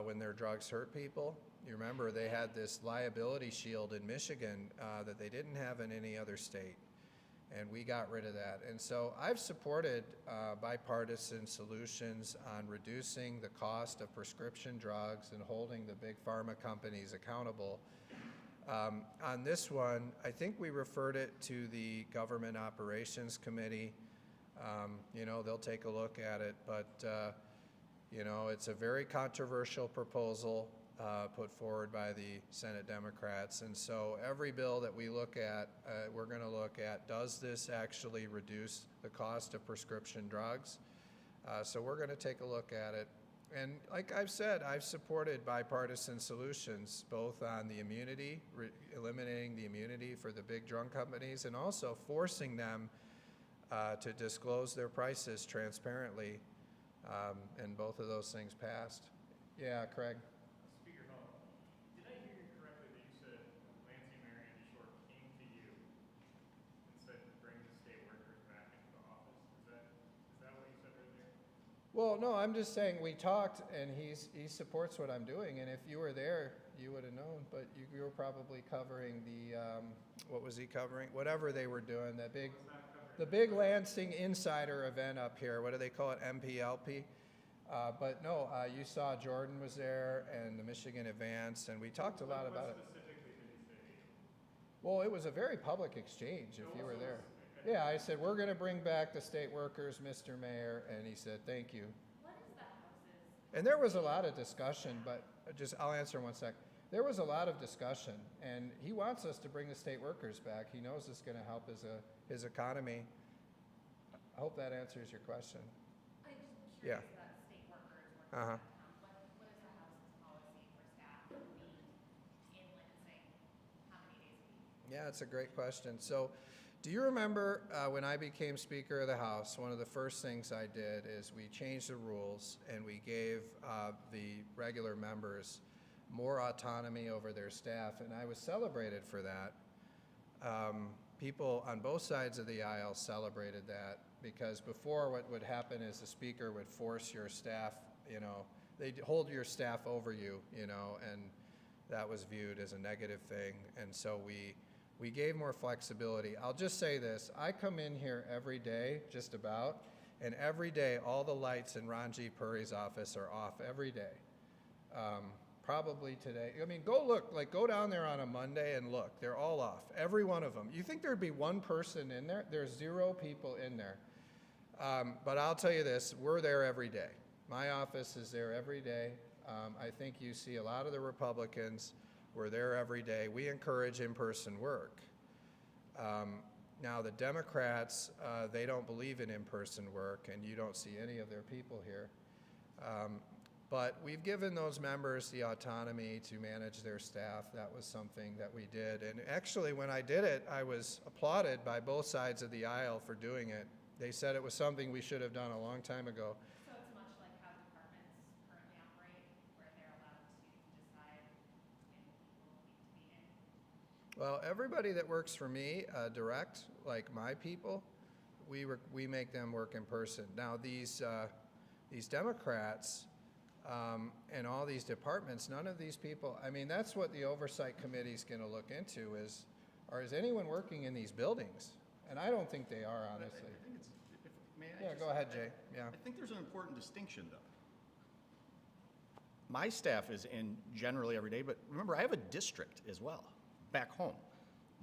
when their drugs hurt people. You remember they had this liability shield in Michigan that they didn't have in any other state, and we got rid of that. And so I've supported bipartisan solutions on reducing the cost of prescription drugs and holding the big pharma companies accountable. On this one, I think we referred it to the Government Operations Committee. You know, they'll take a look at it, but you know, it's a very controversial proposal put forward by the Senate Democrats. And so every bill that we look at, we're going to look at, does this actually reduce the cost of prescription drugs? So we're going to take a look at it. And like I've said, I've supported bipartisan solutions, both on the immunity, eliminating the immunity for the big drug companies, and also forcing them to disclose their prices transparently. And both of those things passed. Yeah, Craig? Speaker Hall, did I hear you correctly that you said Lansing Mayor Andy Short came to you and said to bring the state workers back into the office? Is that what you said earlier? Well, no, I'm just saying we talked, and he supports what I'm doing, and if you were there, you would have known, but you were probably covering the, what was he covering? Whatever they were doing, the big Lansing Insider event up here. What do they call it? MPLP? But no, you saw Jordan was there and the Michigan Advance, and we talked a lot about it. What specifically did he say to you? Well, it was a very public exchange if you were there. Yeah, I said, we're going to bring back the state workers, Mr. Mayor, and he said, thank you. What is the houses? And there was a lot of discussion, but I'll answer in 1 sec. There was a lot of discussion, and he wants us to bring the state workers back. He knows it's going to help his economy. I hope that answers your question. I'm just Yeah. curious about state workers working Uh-huh. at what is the house's policy for staff to meet in Lansing? How many days a week? Yeah, it's a great question. So, do you remember when I became Speaker of the House, one of the first things I did is we changed the rules and we gave the regular members more autonomy over their staff, and I was celebrated for that. People on both sides of the aisle celebrated that, because before what would happen is the Speaker would force your staff, you know, they'd hold your staff over you, you know, and that was viewed as a negative thing. And so we gave more flexibility. I'll just say this, I come in here every day, just about, and every day all the lights in Ranjit Puri's office are off every day. Probably today. I mean, go look, like go down there on a Monday and look. They're all off, every one of them. You think there'd be one person in there? There's 0 people in there. But I'll tell you this, we're there every day. My office is there every day. I think you see a lot of the Republicans, we're there every day. We encourage in-person work. Now the Democrats, they don't believe in in-person work, and you don't see any of their people here. But we've given those members the autonomy to manage their staff. That was something that we did. And actually, when I did it, I was applauded by both sides of the aisle for doing it. They said it was something we should have done a long time ago. So it's much like how departments currently operate, where they're allowed to decide when people need to be in? Well, everybody that works for me, direct, like my people, we make them work in person. Now, these Democrats and all these departments, none of these people, I mean, that's what the Oversight Committee is going to look into is anyone working in these buildings? And I don't think they are, honestly. I think it's, may I Yeah, just- go ahead, Jay. Yeah. I think there's an important distinction, though. My staff is in generally every day, but remember, I have a district as well, back home,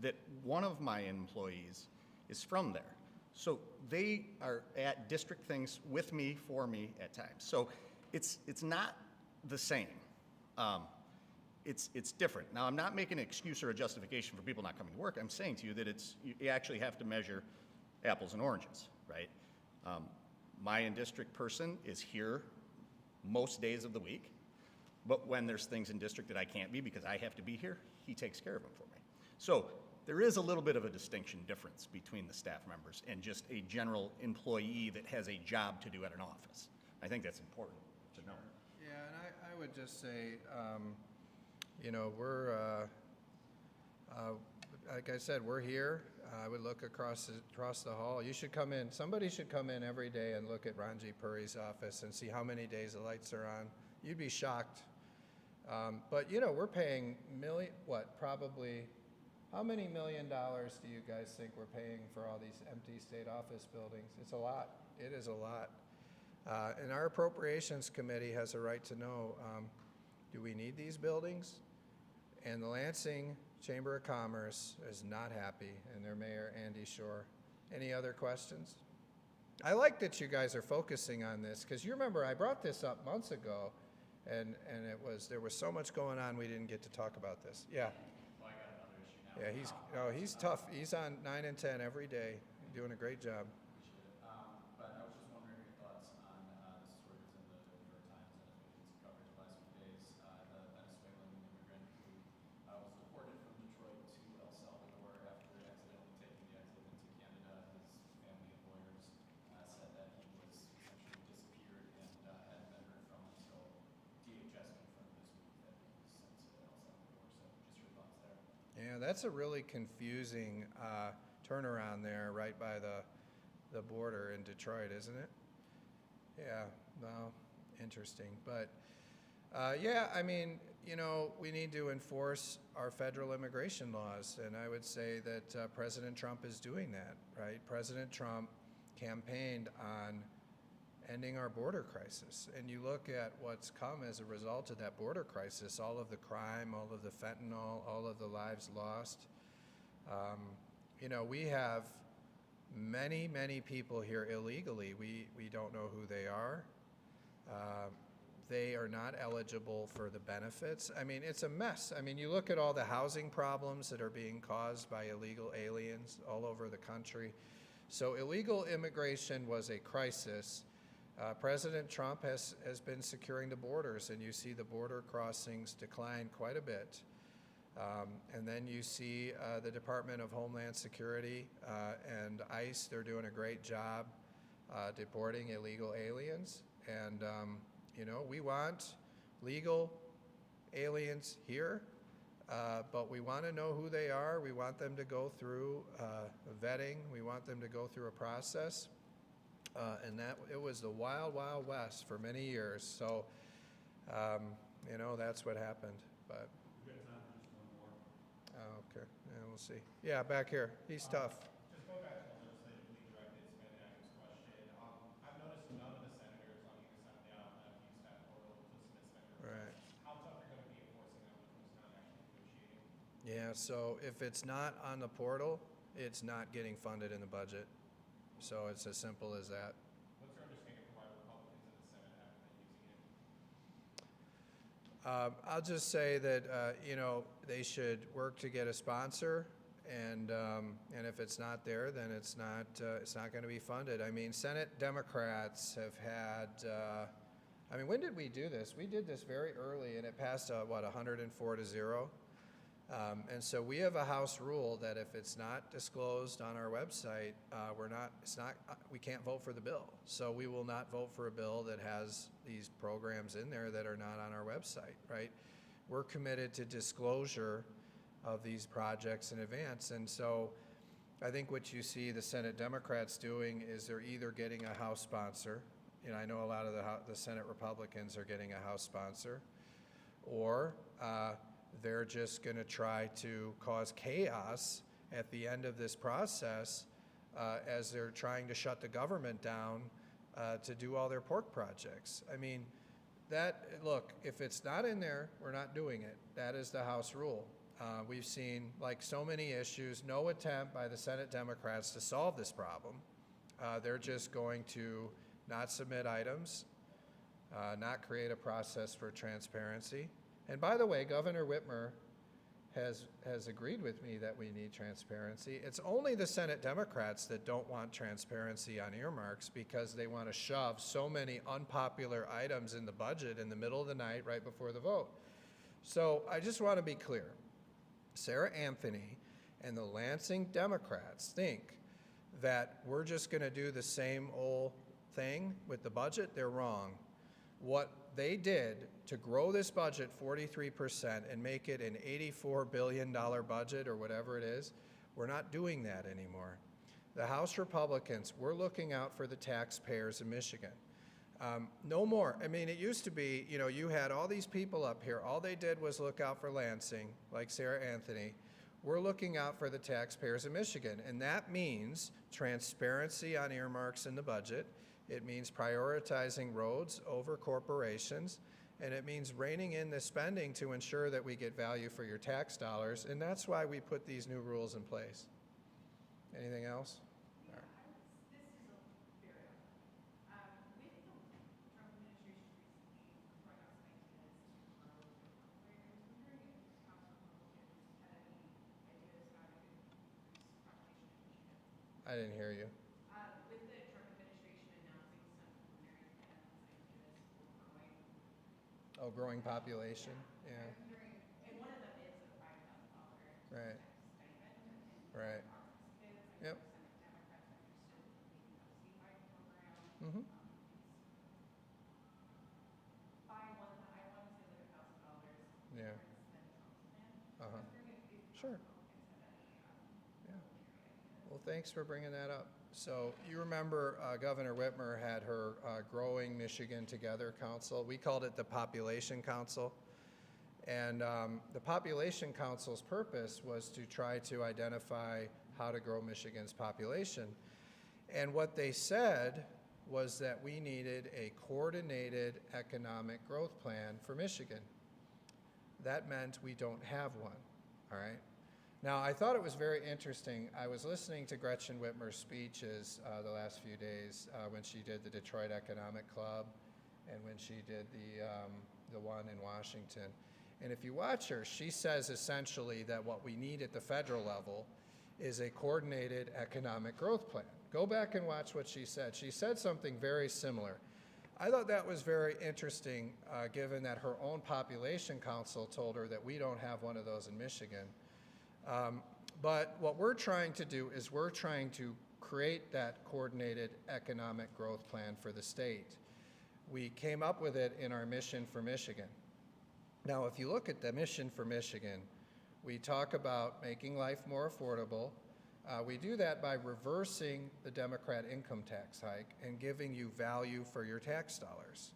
that one of my employees is from there. So they are at district things with me, for me at times. So it's not the same. It's different. Now, I'm not making an excuse or a justification for people not coming to work. I'm saying to you that you actually have to measure apples and oranges, right? My in-district person is here most days of the week, but when there's things in district that I can't be because I have to be here, he takes care of them for me. So there is a little bit of a distinction difference between the staff members and just a general employee that has a job to do at an office. I think that's important to know. Yeah, and I would just say, you know, like I said, we're here. I would look across the hall. You should come in. Somebody should come in every day and look at Ranji Puri's office and see how many days the lights are on. You'd be shocked. But you know, we're paying probably, how many $1 million do you guys think we're paying for all these empty state office buildings? It's a lot. It is a lot. And our appropriations committee has a right to know, do we need these buildings? And the Lansing Chamber of Commerce is not happy, and their mayor, Andy Shore. Any other questions? I like that you guys are focusing on this, because you remember I brought this up months ago, and there was so much going on we didn't get to talk about this. Yeah. Well, I got another issue now. Yeah, he's tough. He's on 9 and 10 every day, doing a great job. Appreciate it. But I was just wondering your thoughts on, this story was in the New York Times and has been some coverage the last few days. The Venezuelan immigrant who was deported from Detroit to El Salvador after accidentally taking the exit into Canada. His family and lawyers said that he was essentially disappeared and hadn't been heard from until DHS confirmed this week that he was sent to El Salvador. So just your thoughts there. Yeah, that's a really confusing turnaround there right by the border in Detroit, isn't it? Yeah, well, interesting. But yeah, I mean, you know, we need to enforce our federal immigration laws, and I would say that President Trump is doing that, right? President Trump campaigned on ending our border crisis, and you look at what's come as a result of that border crisis, all of the crime, all of the fentanyl, all of the lives lost. You know, we have many, many people here illegally. We don't know who they are. They are not eligible for the benefits. I mean, it's a mess. I mean, you look at all the housing problems that are being caused by illegal aliens all over the country. So illegal immigration was a crisis. President Trump has been securing the borders, and you see the border crossings decline quite a bit. And then you see the Department of Homeland Security and ICE, they're doing a great job deporting illegal aliens. And, you know, we want legal aliens here, but we want to know who they are. We want them to go through vetting. We want them to go through a process. And that it was the wild, wild west for many years. So, you know, that's what happened. But We've got time for just one more. okay, yeah, we'll see. Yeah, back here, he's tough. Just going back to the legislatively directed spending items question, I've noticed none of the senators on either side of the aisle have used that portal to submit spending Right. requests. How tough are you going to be enforcing that when it comes down to actually negotiating? Yeah, so if it's not on the portal, it's not getting funded in the budget. So it's as simple as that. What's your understanding of why Republicans in the Senate haven't been using it? I'll just say that, you know, they should work to get a sponsor, and if it's not there, then it's not going to be funded. I mean, Senate Democrats have had, I mean, when did we do this? We did this very early, and it passed, 104-0. And so we have a House rule that if it's not disclosed on our website, we can't vote for the bill. So we will not vote for a bill that has these programs in there that are not on our website, right? We're committed to disclosure of these projects in advance. And so I think what you see the Senate Democrats doing is they're either getting a House sponsor. You know, I know a lot of the Senate Republicans are getting a House sponsor, or they're just going to try to cause chaos at the end of this process as they're trying to shut the government down to do all their pork projects. I mean, look, if it's not in there, we're not doing it. That is the House rule. We've seen, like so many issues, no attempt by the Senate Democrats to solve this problem. They're just going to not submit items, not create a process for transparency. And by the way, Governor Whitmer has agreed with me that we need transparency. It's only the Senate Democrats that don't want transparency on earmarks because they want to shove so many unpopular items in the budget in the middle of the night right before the vote. So I just want to be clear. Sarah Anthony and the Lansing Democrats think that we're just going to do the same old thing with the budget. They're wrong. What they did to grow this budget 43% and make it an $84 billion budget or whatever it is, we're not doing that anymore. The House Republicans, we're looking out for the taxpayers in Michigan. No more. I mean, it used to be, you know, you had all these people up here. All they did was look out for Lansing, like Sarah Anthony. We're looking out for the taxpayers in Michigan, and that means transparency on earmarks in the budget. It means prioritizing roads over corporations, and it means reining in the spending to ensure that we get value for your tax dollars, and that's why we put these new rules in place. Anything else? This is a very, with the Trump administration recently throwing out some ideas to grow the operators, I'm wondering if Council Republicans had any ideas how to increase population in Michigan. I didn't hear you. With the Trump administration announcing some preliminary plans, ideas for growing, Oh, growing population, yeah, I'm wondering, and one of them is a $5,000 right, stipend in right. kids. Yep. Senate Democrats are interested in maybe a statewide program. Mm-hmm. Buying one, I want to say like $1,000. Yeah. Spend Trump's plan. Uh-huh. I'm wondering if Sure. Republicans have any Yeah. preliminary ideas. Well, thanks for bringing that up. So you remember Governor Whitmer had her Growing Michigan Together Council. We called it the Population Council. And the Population Council's purpose was to try to identify how to grow Michigan's population. And what they said was that we needed a coordinated economic growth plan for Michigan. That meant we don't have one, all right? Now, I thought it was very interesting. I was listening to Gretchen Whitmer's speeches the last few days when she did the Detroit Economic Club and when she did the one in Washington. And if you watch her, she says essentially that what we need at the federal level is a coordinated economic growth plan. Go back and watch what she said. She said something very similar. I thought that was very interesting, given that her own population council told her that we don't have one of those in Michigan. But what we're trying to do is we're trying to create that coordinated economic growth plan for the state. We came up with it in our mission for Michigan. Now, if you look at the mission for Michigan, we talk about making life more affordable. We do that by reversing the Democrat income tax hike and giving you value for your tax dollars.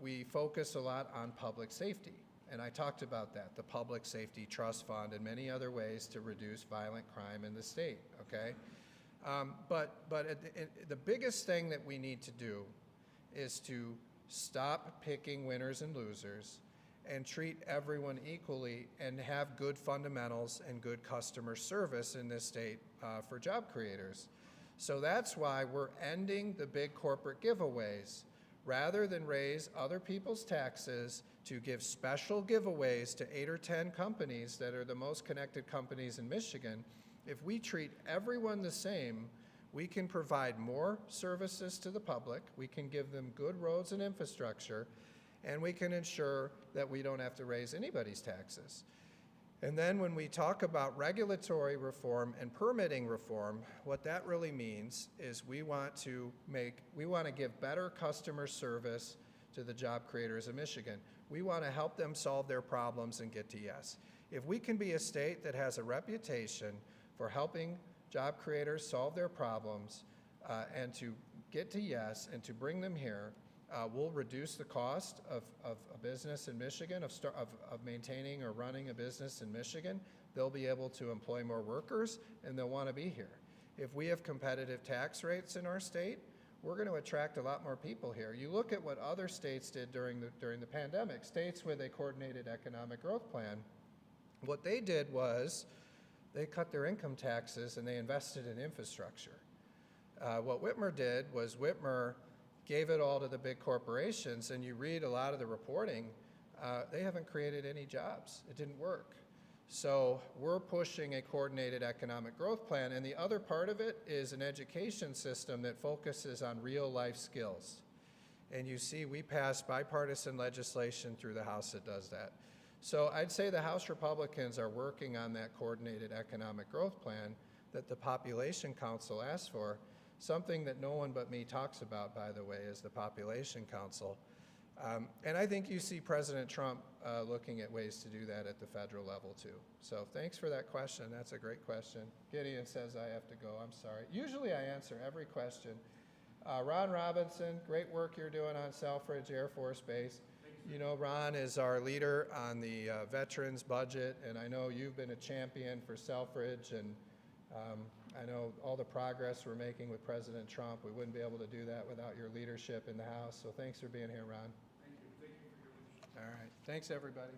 We focus a lot on public safety, and I talked about that, the Public Safety Trust Fund and many other ways to reduce violent crime in the state, okay? But the biggest thing that we need to do is to stop picking winners and losers and treat everyone equally and have good fundamentals and good customer service in this state for job creators. So that's why we're ending the big corporate giveaways. Rather than raise other people's taxes to give special giveaways to 8 or 10 companies that are the most connected companies in Michigan, if we treat everyone the same, we can provide more services to the public, we can give them good roads and infrastructure, and we can ensure that we don't have to raise anybody's taxes. And then when we talk about regulatory reform and permitting reform, what that really means is we want to give better customer service to the job creators of Michigan. We want to help them solve their problems and get to yes. If we can be a state that has a reputation for helping job creators solve their problems and to get to yes and to bring them here, we'll reduce the cost of a business in Michigan, of maintaining or running a business in Michigan. They'll be able to employ more workers, and they'll want to be here. If we have competitive tax rates in our state, we're going to attract a lot more people here. You look at what other states did during the pandemic, states with a coordinated economic growth plan. What they did was they cut their income taxes and they invested in infrastructure. What Whitmer did was Whitmer gave it all to the big corporations, and you read a lot of the reporting, they haven't created any jobs. It didn't work. So we're pushing a coordinated economic growth plan, and the other part of it is an education system that focuses on real life skills. And you see, we passed bipartisan legislation through the House that does that. So I'd say the House Republicans are working on that coordinated economic growth plan that the Population Council asked for. Something that no one but me talks about, by the way, is the Population Council. And I think you see President Trump looking at ways to do that at the federal level too. So thanks for that question. That's a great question. Gideon says I have to go. I'm sorry. Usually I answer every question. Ron Robinson, great work you're doing on Selfridge Air Force Base. You know, Ron is our leader on the veterans budget, and I know you've been a champion for Selfridge, and I know all the progress we're making with President Trump. We wouldn't be able to do that without your leadership in the House, so thanks for being here, Ron. Thank you. Thank you for your leadership. All right. Thanks, everybody.